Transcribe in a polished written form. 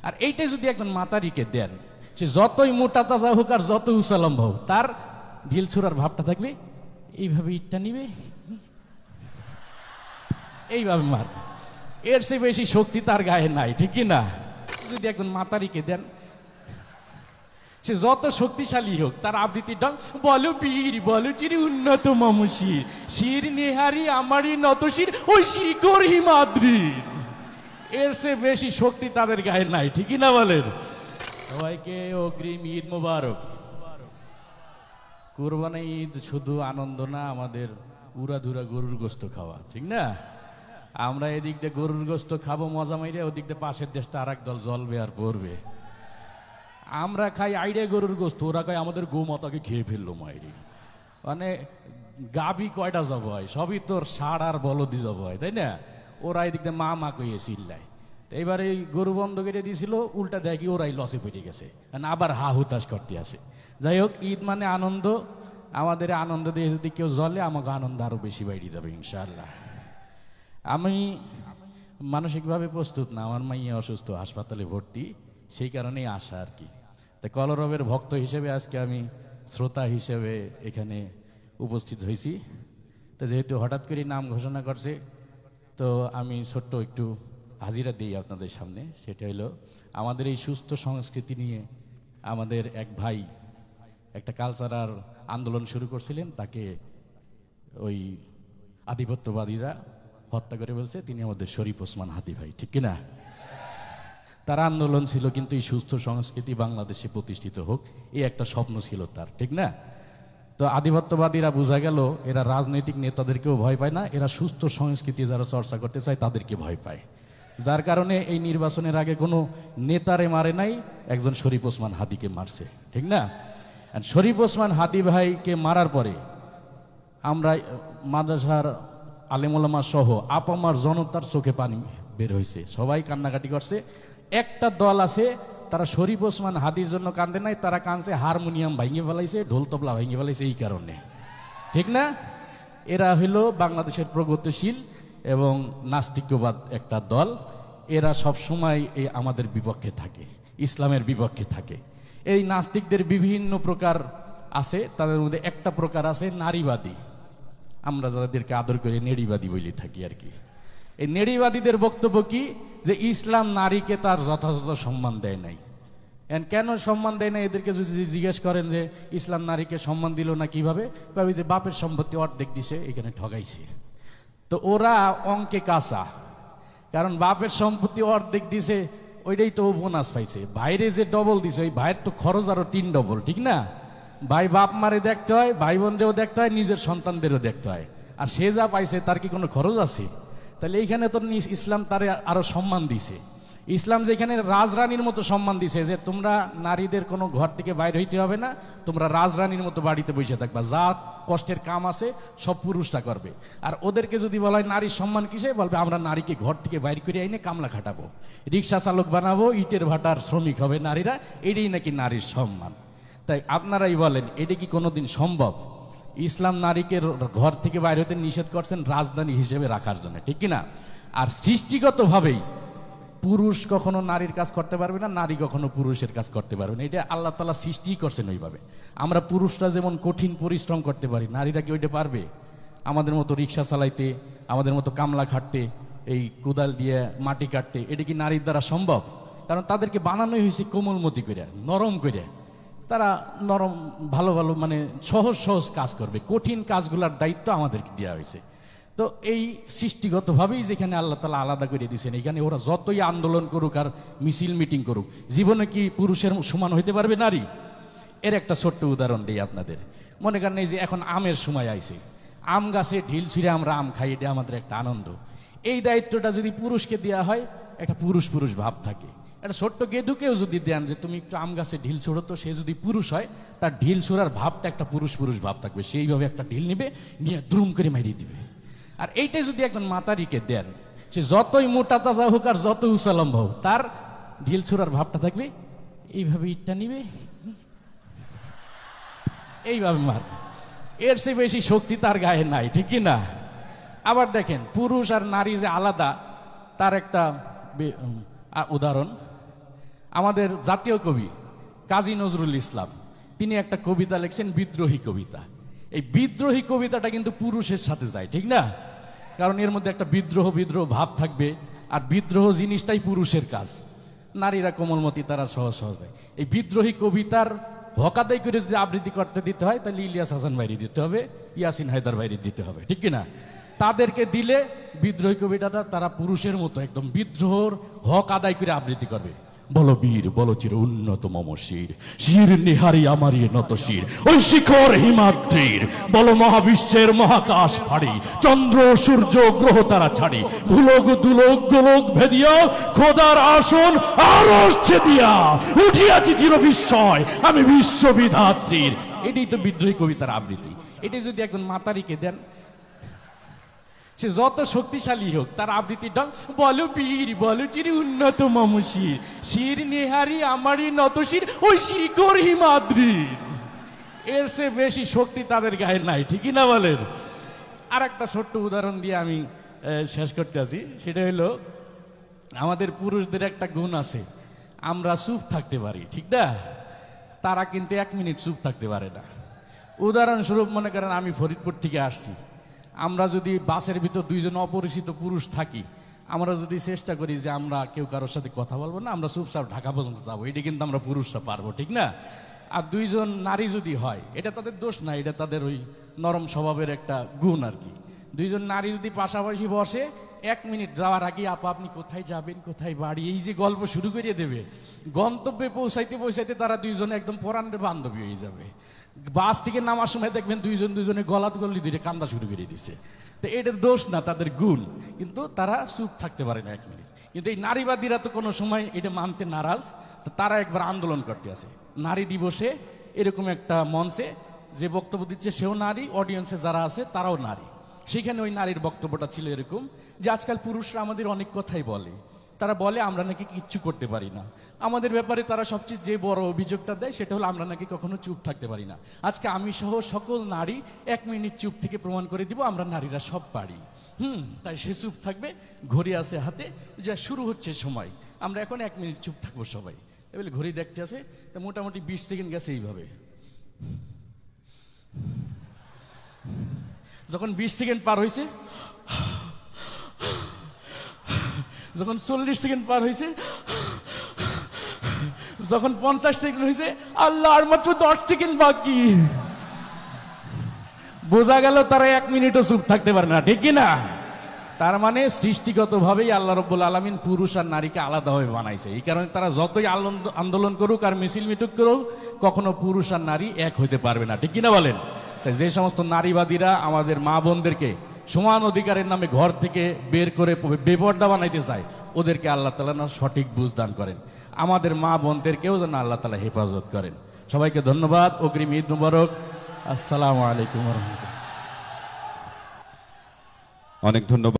আর এইটাই যদি একজন মাতারিকে দেন, সে যতই মোটা তাজা হোক আর যত উসালম্ব হোক, তার ঢিল ছোড়ার ভাবটা থাকবে, এইভাবে ইটটা নিবে, এইভাবে মার। এর চেয়ে বেশি শক্তি তার গায়ে নাই, ঠিক কি না? যদি একজন মাতারিকে দেন, সে যত শক্তিশালী হোক, তার আবৃত্তি ঢং, বলো বীর বলো চির উন্নত মম শির, শির নেহারি আমারই নত শির, ওই শিকর হিমাদ্রির। এর চেয়ে বেশি শক্তি তাদের গায়ে নাই, ঠিকই না বলেন? সবাইকে অগ্রিম ঈদ মোবারক। কুরবানি ঈদ শুধু আনন্দ না, আমাদের উড়াধুরা গরুর গোস্ত খাওয়া, ঠিক না? আমরা এদিক দিয়ে গরুর গোস্ত খাবো মজা মাইরে, ওদিক দিয়ে পাশের দেশটা আর এক দল জ্বলবে আর পড়বে। আমরা খাই আইডে গরুর গোস্ত, ওরা খাই আমাদের গোমাতাকে খেয়ে ফেললো মাইরি। মানে গাবি কয়টা জব হয়, সবই তোর ষাঁড় আর বলদি জব হয়, তাই না? ওরা এদিক দিয়ে মা মা কইয়ে চিল্লায়। এবার এই গরু বন্ধ করে দিয়েছিল, উল্টা দেখি ওরাই লসে পেটে গেছে, আবার হা হুতাশ করতে আছে। যাই হোক, ঈদ মানে আনন্দ। আমাদের আনন্দ দিয়ে যদি কেউ জ্বলে, আমাকে আনন্দ আরো বেশি বাইরে যাবে ইনশাআল্লাহ। আমি মানসিকভাবে প্রস্তুত না, আমার মাইয়া অসুস্থ, হাসপাতালে ভর্তি, সেই কারণেই আসা আর কি। তাই কলরবের ভক্ত হিসেবে আজকে আমি শ্রোতা হিসেবে এখানে উপস্থিত হয়েছি। তো যেহেতু হঠাৎ করে নাম ঘোষণা করছে, তো আমি ছোট্ট একটু হাজিরা দিই আপনাদের সামনে। সেটা হলো, আমাদের এই সুস্থ সংস্কৃতি নিয়ে আমাদের এক ভাই একটা কালচারাল আন্দোলন শুরু করছিলেন, তাকে ওই আধিপত্যবাদীরা হত্যা করে বলছে তিনি আমাদের শরীফ ওসমান হাদি ভাই, ঠিক কিনা? তার আন্দোলন ছিল কিন্তু এই সুস্থ সংস্কৃতি বাংলাদেশে প্রতিষ্ঠিত হোক, এই একটা স্বপ্ন ছিল তার, ঠিক না? তো আধিপত্যবাদীরা বোঝা গেল এরা রাজনৈতিক নেতাদেরকেও ভয় পায় না, এরা সুস্থ সংস্কৃতি যারা চর্চা করতে চায় তাদেরকে ভয় পায়। যার কারণে এই নির্বাচনের আগে কোনো নেতারে মারে নাই, একজন শরীফ ওসমান হাদিকে মারছে, ঠিক না? আর শরীফ ওসমান হাদি ভাইকে মারার পরে আমরা মাদ্রাসার আলেমুলামা সহ আপামার জনতার চোখে পানি বের হয়েছে, সবাই কান্নাকাটি করছে। একটা দল আছে, তারা শরীফ ওসমান হাদির জন্য কান্দে নাই, তারা কাঁদছে হারমোনিয়াম ভাঙিয়ে ফেলাইছে, ঢোল তবলা ভাঙিয়ে ফেলাইছে, এই কারণে, ঠিক না? এরা হইল বাংলাদেশের প্রগতিশীল এবং নাস্তিক্যবাদ একটা দল। এরা সব সময় এই আমাদের বিপক্ষে থাকে, ইসলামের বিপক্ষে থাকে। এই নাস্তিকদের বিভিন্ন প্রকার আছে, তাদের মধ্যে একটা প্রকার আছে নারীবাদী, আমরা যাদেরকে আদর করে নেড়িবাদী বলে থাকি আর কি। এই নেড়িবাদীদের বক্তব্য কি, যে ইসলাম নারীকে তার যথাযথ সম্মান দেয় নাই। কেন সম্মান দেয় না? এদেরকে যদি জিজ্ঞেস করেন যে ইসলাম নারীকে সম্মান দিল না কিভাবে, কবি যে বাপের সম্পত্তি অর্ধেক দিছে, এখানে ঠগাইছে। তো ওরা অঙ্কে কাঁচা, কারণ বাপের সম্পত্তি অর্ধেক দিছে, ওইটাই তো বোনাস পাইছে। ভাইরে যে ডবল দিছে, ওই ভাইয়ের তো খরচ আরো 3 ডবল, ঠিক না? ভাই বাপ মারে দেখতে হয়, ভাই বোনদেরও দেখতে হয়, নিজের সন্তানদেরও দেখতে হয়। আর সে যা পাইছে তার কি কোনো খরচ আছে? তাহলে এইখানে তো ইসলাম তারে আরো সম্মান দিছে। ইসলাম যেখানে রাজরানীর মতো সম্মান দিছে, যে তোমরা নারীদের কোনো ঘর থেকে বাইরে হইতে হবে না, তোমরা রাজরানীর মতো বাড়িতে বসে থাকবা, যা কষ্টের কাম আছে সব পুরুষরা করবে। আর ওদেরকে যদি বলা হয় নারীর সম্মান কিসে, বলবে আমরা নারীকে ঘর থেকে বাইরে করে আইনে কামলা খাটাবো, রিক্সা চালক বানাবো, ইটের ভাটার শ্রমিক হবে নারীরা, এটাই নাকি নারীর সম্মান। তাই আপনারাই বলেন, এটা কি কোনোদিন সম্ভব? ইসলাম নারীকে ঘর থেকে বাইরে হতে নিষেধ করছেন রাজধানী হিসেবে রাখার জন্য, ঠিক কিনা? আর সৃষ্টিগতভাবেই পুরুষ কখনো নারীর কাজ করতে পারবে না, নারী কখনো পুরুষের কাজ করতে পারবে না। এটা আল্লাহ তাআলা সৃষ্টি করছেন ওইভাবে। আমরা পুরুষরা যেমন কঠিন পরিশ্রম করতে পারি, নারীরা কি ওইটা পারবে? আমাদের মতো রিক্সা চালাইতে, আমাদের মতো কামলা খাটতে, এই কোদাল দিয়ে মাটি কাটতে, এটা কি নারীর দ্বারা সম্ভব? কারণ তাদেরকে বানানোই হয়েছে কোমলমতি করে, নরম করে। তারা নরম ভালো ভালো মানে সহজ সহজ কাজ করবে, কঠিন কাজগুলোর দায়িত্ব আমাদেরকে দেওয়া হয়েছে। তো এই সৃষ্টিগতভাবেই যেখানে আল্লাহ তাআলা আলাদা করে দিয়েছেন, এখানে ওরা যতই আন্দোলন করুক আর মিছিল মিটিং করুক, জীবনে কি পুরুষের সমান হইতে পারবে নারী? এর একটা ছোট্ট উদাহরণ দিই আপনাদের। মনে করেন এই যে এখন আমের সময় আইছে, আম গাছে ঢিল ছিঁড়ে আমরা আম খাই, এটা আমাদের একটা আনন্দ। এই দায়িত্বটা যদি পুরুষকে দেওয়া হয়, একটা পুরুষ পুরুষ ভাব থাকে। একটা ছোট্ট গেদুকেও যদি দেন যে তুমি একটু আম গাছে ঢিল ছোড়ো, তো সে যদি পুরুষ হয়, তার ঢিল ছোড়ার ভাবটা একটা পুরুষ পুরুষ ভাব থাকবে, সেইভাবে একটা ঢিল নিবে, নিয়ে দ্রুম করে মারিয়ে দিবে। আর এইটাই যদি একজন মাতারিকে দেন, সে যতই মোটা তাজা হোক আর যত উসালম্ব হোক, তার ঢিল ছোড়ার ভাবটা থাকবে, এইভাবে ইটটা নিবে, এইভাবে মার। এর চেয়ে বেশি শক্তি তার গায়ে নাই, ঠিক না? আবার দেখেন, পুরুষ আর নারী যে আলাদা, তার একটা উদাহরণ। আমাদের জাতীয় কবি কাজী নজরুল ইসলাম তিনি একটা কবিতা লিখছেন, বিদ্রোহী কবিতা। এই বিদ্রোহী কবিতাটা কিন্তু পুরুষের সাথে যায়, ঠিক না? কারণ এর মধ্যে একটা বিদ্রোহ ভাব থাকবে, আর বিদ্রোহ জিনিসটাই পুরুষের কাজ। নারীরা কোমলমতি, তারা সহজ সহজ হয়। এই বিদ্রোহী কবিতার হক আদায় করে যদি আবৃত্তি করতে দিতে হয়, তাহলে ইলিয়াস হাসান ভাইরি দিতে হবে, ইয়াসিন হায়দার ভাইরি দিতে হবে, ঠিক কিনা? তাদেরকে দিলে বিদ্রোহী কবিতাটা তারা পুরুষের মতো একদম বিদ্রোহর হক আদায় করে আবৃত্তি করবে। বলো বীর বলো চির উন্নত মম শির, শির নিহারি আমারই নত শির, ওই শিখর হিমাদ্রির। বলো মহাবিশ্বের মহাকাশ ফাড়ি, চন্দ্র সূর্য গ্রহ তারা ছাড়ি, ভুলোক দুলোক গোলক ভেদিয়া, খোদার আসন আরশ ছেদিয়া, উঠিয়াছি চির বিস্ময় আমি বিশ্ববিধাত্রীর। এটাই তো বিদ্রোহী কবিতার আবৃত্তি। এটাই যদি একজন মাতারিকে দেন, সে যত শক্তিশালী হোক, তার আবৃত্তিটা বলো বীর বলো চির উন্নত মম শির, শির নেহারি আমারই নত শির, ওই শিখর হিমাদ্রির। এর সে বেশি শক্তি তাদের গায়ে নাই, ঠিকই না বলেন? আর একটা ছোট্ট উদাহরণ দিয়ে আমি শেষ করতে আছি। সেটা হলো, আমাদের পুরুষদের একটা গুণ আছে, আমরা চুপ থাকতে পারি, ঠিক না? তারা কিন্তু 1 মিনিট চুপ থাকতে পারে না। উদাহরণস্বরূপ মনে করেন আমি ফরিদপুর থেকে আসছি, আমরা যদি বাসের ভিতর 2 জন অপরিচিত পুরুষ থাকি, আমরা যদি চেষ্টা করি যে আমরা কেউ কারোর সাথে কথা বলবো না, আমরা চুপচাপ ঢাকা পর্যন্ত যাবো, এটা কিন্তু আমরা পুরুষরা পারবো, ঠিক না? আর 2 জন নারী যদি হয়, এটা তাদের দোষ না, এটা তাদের ওই নরম স্বভাবের একটা গুণ আর কি। 2 জন নারী যদি পাশাপাশি বসে, 1 মিনিট যাওয়ার আগে আপা আপনি কোথায় যাবেন, কোথায় বাড়ি, এই যে গল্প শুরু করিয়ে দেবে, গন্তব্যে পৌঁছাইতে পৌঁছাইতে তারা 2 জনে একদম পরাণের বান্ধবী হয়ে যাবে। বাস থেকে নামার সময় দেখবেন 2 জন 2 জনে গলাত গল্লি ধরে কান্দা শুরু করে দিচ্ছে। তো এটার দোষ না, তাদের গুণ। কিন্তু তারা চুপ থাকতে পারে না 1 মিনিট। কিন্তু এই নারীবাদীরা তো কোনো সময় এটা মানতে নারাজ। তো তারা একবার আন্দোলন করতে আসে নারী দিবসে, এরকম একটা মঞ্চে যে বক্তব্য দিচ্ছে সেও নারী, অডিয়েন্সে যারা আছে তারাও নারী। সেখানে ওই নারীর বক্তব্যটা ছিল এরকম যে আজকাল পুরুষরা আমাদের অনেক কথাই বলে, তারা বলে আমরা নাকি কিচ্ছু করতে পারি না। আমাদের ব্যাপারে তারা সবচেয়ে যে বড় অভিযোগটা দেয় সেটা হলো আমরা নাকি কখনো চুপ থাকতে পারি না। আজকে আমি সহ সকল নারী 1 মিনিট চুপ থেকে প্রমাণ করে দিব আমরা নারীরা সব পারি। তাই সে চুপ থাকবে, ঘড়ি আছে হাতে, যা শুরু হচ্ছে সময়, আমরা এখন 1 মিনিট চুপ থাকবো সবাই। এবারে ঘড়ি দেখতে আছে, তা মোটামুটি 20 সেকেন্ড গেছে এইভাবে। যখন 20 সেকেন্ড পার হয়েছে, যখন 40 সেকেন্ড পার হয়েছে, যখন 50 সেকেন্ড হয়েছে, আল্লাহ আর মাত্র 10 সেকেন্ড বাকি। বোঝা গেল তারা 1 মিনিটও চুপ থাকতে পারে না, ঠিক কিনা? তার মানে সৃষ্টিগতভাবেই আল্লাহ রাব্বুল আলামিন পুরুষ আর নারীকে আলাদাভাবে বানাইছে। এই কারণে তারা যতই আন্দোলন করুক আর মিছিল মিটুক করুক, কখনো পুরুষ আর নারী এক হইতে পারবে না, ঠিক কিনা বলেন? তাই যে সমস্ত নারীবাদীরা আমাদের মা বোনদেরকে সমান অধিকারের নামে ঘর থেকে বের করে বেপর্দা বানাইতে চায়, ওদেরকে আল্লাহ তাআলা না সঠিক বুঝ দান করেন। আমাদের মা বোনদেরকেও যেন আল্লাহ তাআলা হেফাজত করেন। সবাইকে ধন্যবাদ। অগ্রিম ঈদ মুবারক। আসসালামু আলাইকুম ওয়া রাহমাতুল্লাহ। অনেক ধন্যবাদ।